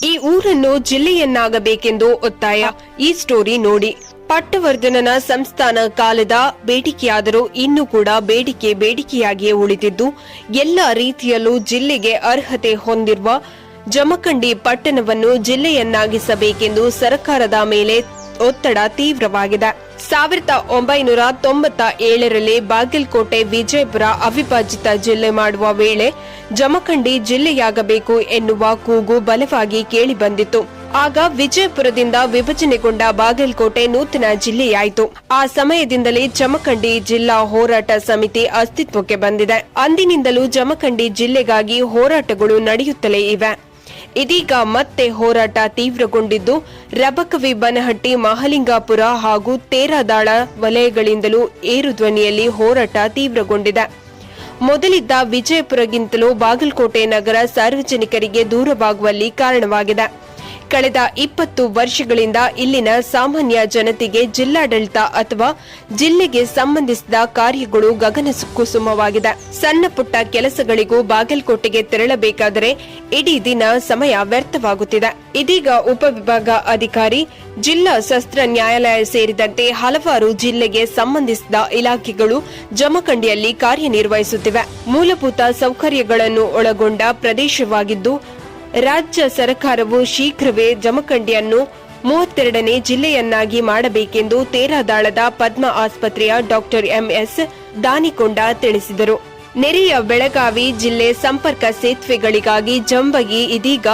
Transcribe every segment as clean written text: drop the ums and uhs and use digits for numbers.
ಈ ಊರನ್ನು ಜಿಲ್ಲೆಯನ್ನಾಗಬೇಕೆಂದು ಒತ್ತಾಯ. ಈ ಸ್ಟೋರಿ ನೋಡಿ. ಪಟ್ಟವರ್ಧನನ ಸಂಸ್ಥಾನ ಕಾಲದ ಬೇಡಿಕೆಯಾದರೂ ಇನ್ನೂ ಕೂಡ ಬೇಡಿಕೆಯಾಗಿಯೇ ಉಳಿದಿದ್ದು, ಎಲ್ಲ ರೀತಿಯಲ್ಲೂ ಜಿಲ್ಲೆಗೆ ಅರ್ಹತೆ ಹೊಂದಿರುವ ಜಮಖಂಡಿ ಪಟ್ಟಣವನ್ನು ಜಿಲ್ಲೆಯನ್ನಾಗಿಸಬೇಕೆಂದು ಸರ್ಕಾರದ ಮೇಲೆ ಒತ್ತಡ ತೀವ್ರವಾಗಿದೆ. 1997ರಲ್ಲಿ ಬಾಗಲಕೋಟೆ ವಿಜಯಪುರ ಅವಿಭಾಜಿತ ಜಿಲ್ಲೆ ಮಾಡುವ ವೇಳೆ ಜಮಖಂಡಿ ಜಿಲ್ಲೆಯಾಗಬೇಕು ಎನ್ನುವ ಕೂಗು ಬಲವಾಗಿ ಕೇಳಿಬಂದಿತ್ತು. ಆಗ ವಿಜಯಪುರದಿಂದ ವಿಭಜನೆಗೊಂಡ ಬಾಗಲಕೋಟೆ ನೂತನ ಜಿಲ್ಲೆಯಾಯಿತು. ಆ ಸಮಯದಿಂದಲೇ ಜಮಖಂಡಿ ಜಿಲ್ಲಾ ಹೋರಾಟ ಸಮಿತಿ ಅಸ್ತಿತ್ವಕ್ಕೆ ಬಂದಿದೆ. ಅಂದಿನಿಂದಲೂ ಜಮಖಂಡಿ ಜಿಲ್ಲೆಗಾಗಿ ಹೋರಾಟಗಳು ನಡೆಯುತ್ತಲೇ ಇವೆ. ಇದೀಗ ಮತ್ತೆ ಹೋರಾಟ ತೀವ್ರಗೊಂಡಿದ್ದು, ರಬಕವಿ ಬನಹಟ್ಟಿ, ಮಹಲಿಂಗಾಪುರ ಹಾಗೂ ತೇರದಾಳ ವಲಯಗಳಿಂದಲೂ ಏರುಧ್ವನಿಯಲ್ಲಿ ಹೋರಾಟ ತೀವ್ರಗೊಂಡಿದೆ. ಮೊದಲಿದ್ದ ವಿಜಯಪುರಗಿಂತಲೂ ಬಾಗಲಕೋಟೆ ನಗರ ಸಾರ್ವಜನಿಕರಿಗೆ ದೂರವಾಗುವಲ್ಲಿ ಕಾರಣವಾಗಿದೆ. ಕಳೆದ 20 ವರ್ಷಗಳಿಂದ ಇಲ್ಲಿನ ಸಾಮಾನ್ಯ ಜನತೆಗೆ ಜಿಲ್ಲಾಡಳಿತ ಅಥವಾ ಜಿಲ್ಲೆಗೆ ಸಂಬಂಧಿಸಿದ ಕಾರ್ಯಗಳು ಗಗನಕುಸುಮವಾಗಿದೆ. ಸಣ್ಣ ಪುಟ್ಟ ಕೆಲಸಗಳಿಗೂ ಬಾಗಲಕೋಟೆಗೆ ತೆರಳಬೇಕಾದರೆ ಇಡೀ ದಿನ ಸಮಯ ವ್ಯರ್ಥವಾಗುತ್ತಿದೆ. ಇದೀಗ ಉಪವಿಭಾಗ ಅಧಿಕಾರಿ, ಜಿಲ್ಲಾ ಸತ್ರ ನ್ಯಾಯಾಲಯ ಸೇರಿದಂತೆ ಹಲವಾರು ಜಿಲ್ಲೆಗೆ ಸಂಬಂಧಿಸಿದ ಇಲಾಖೆಗಳು ಜಮಖಂಡಿಯಲ್ಲಿ ಕಾರ್ಯನಿರ್ವಹಿಸುತ್ತಿವೆ. ಮೂಲಭೂತ ಸೌಕರ್ಯಗಳನ್ನು ಒಳಗೊಂಡ ಪ್ರದೇಶವಾಗಿದ್ದು, ರಾಜ್ಯ ಸರ್ಕಾರವು ಶೀಘ್ರವೇ ಜಮಖಂಡಿಯನ್ನು 32ನೇ ಜಿಲ್ಲೆಯನ್ನಾಗಿ ಮಾಡಬೇಕೆಂದು ತೇರದಾಳದ ಪದ್ಮ ಆಸ್ಪತ್ರೆಯ ಡಾಕ್ಟರ್ ಎಂಎಸ್ ದಾನಿಕೊಂಡ ತಿಳಿಸಿದರು. ನೆರೆಯ ಬೆಳಗಾವಿ ಜಿಲ್ಲೆ ಸಂಪರ್ಕ ಸೇತುವೆಗಳಿಗಾಗಿ ಜಂಬಗಿ, ಇದೀಗ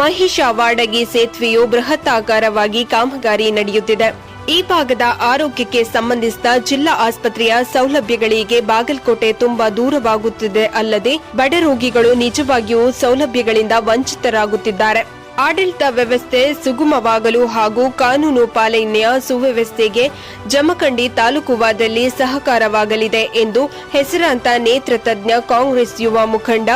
ಮಹಿಷವಾಡಗಿ ಸೇತುವೆಯು ಬೃಹತ್ತಾಕಾರವಾಗಿ ಕಾಮಗಾರಿ ನಡೆಯುತ್ತಿದೆ. ಈ ಭಾಗದ ಆರೋಗ್ಯಕ್ಕೆ ಸಂಬಂಧಿಸಿದ ಜಿಲ್ಲಾ ಆಸ್ಪತ್ರೆಯ ಸೌಲಭ್ಯಗಳಿಗೆ ಬಾಗಲಕೋಟೆ ತುಂಬಾ ದೂರವಾಗುತ್ತಿದೆ. ಅಲ್ಲದೆ ಬಡ ರೋಗಿಗಳು ನಿಜವಾಗಿಯೂ ಸೌಲಭ್ಯಗಳಿಂದ ವಂಚಿತರಾಗುತ್ತಿದ್ದಾರೆ. ಆಡಳಿತ ವ್ಯವಸ್ಥೆ ಸುಗಮವಾಗಲು ಹಾಗೂ ಕಾನೂನು ಪಾಲನೆಯ ಸುವ್ಯವಸ್ಥೆಗೆ ಜಮಖಂಡಿ ತಾಲೂಕುವಾದಲ್ಲಿ ಸಹಕಾರವಾಗಲಿದೆ ಎಂದು ಹೆಸರಾಂತ ನೇತ್ರತಜ್ಞ ಕಾಂಗ್ರೆಸ್ ಯುವ ಮುಖಂಡ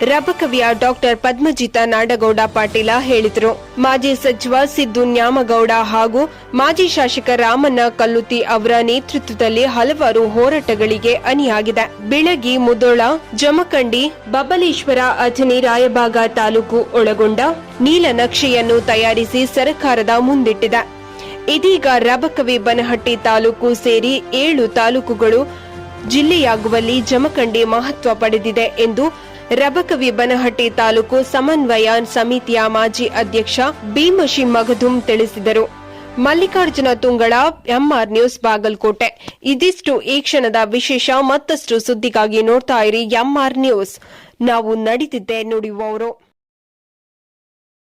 ರಬಕವಿಯ ಡಾಕ್ಟರ್ ಪದ್ಮಜಿತ ನಾಡಗೌಡ ಪಾಟೀಲ ಹೇಳಿದರು. ಮಾಜಿ ಸಚಿವ ಸಿದ್ದು ನ್ಯಾಮಗೌಡ ಹಾಗೂ ಮಾಜಿ ಶಾಸಕ ರಾಮಣ್ಣ ಕಲ್ಲುತಿ ಅವರ ನೇತೃತ್ವದಲ್ಲಿ ಹಲವಾರು ಹೋರಾಟಗಳಿಗೆ ಅಣಿಯಾಗಿದೆ. ಬಿಳಗಿ, ಮುಧೋಳ, ಜಮಖಂಡಿ, ಬಬಲೇಶ್ವರ, ಅಜನಿ, ರಾಯಬಾಗ ತಾಲೂಕು ಒಳಗೊಂಡ ನೀಲನಕ್ಷೆಯನ್ನು ತಯಾರಿಸಿ ಸರ್ಕಾರದ ಮುಂದಿಟ್ಟಿದೆ. ಇದೀಗ ರಬಕವಿ ಬನಹಟ್ಟಿ ತಾಲೂಕು ಸೇರಿ 7 ತಾಲೂಕುಗಳು ಜಿಲ್ಲೆಯಾಗುವಲ್ಲಿ ಜಮಖಂಡಿ ಮಹತ್ವ ಪಡೆದಿದೆ ಎಂದು ರಬಕವಿ ಬನಹಟ್ಟಿ ತಾಲೂಕು ಸಮನ್ವಯ ಸಮಿತಿಯ ಮಾಜಿ ಅಧ್ಯಕ್ಷ ಭೀಮಶಿ ಮಗದುಂ ತಿಳಿಸಿದರು. Mallikarjuna Tungala, MR news, Bagalkote. ಇದಿಷ್ಟು ಈ ಕ್ಷಣದ ವಿಶೇಷ. ಮತ್ತಷ್ಟು ಸುದ್ದಿಗಾಗಿ ನೋಡ್ತಾ ಇರಿ ಎಂಆರ್ ನ್ಯೂಸ್. ನಾವು ನಡೆದಿದ್ದೆ ನುಡಿಯುವವರು.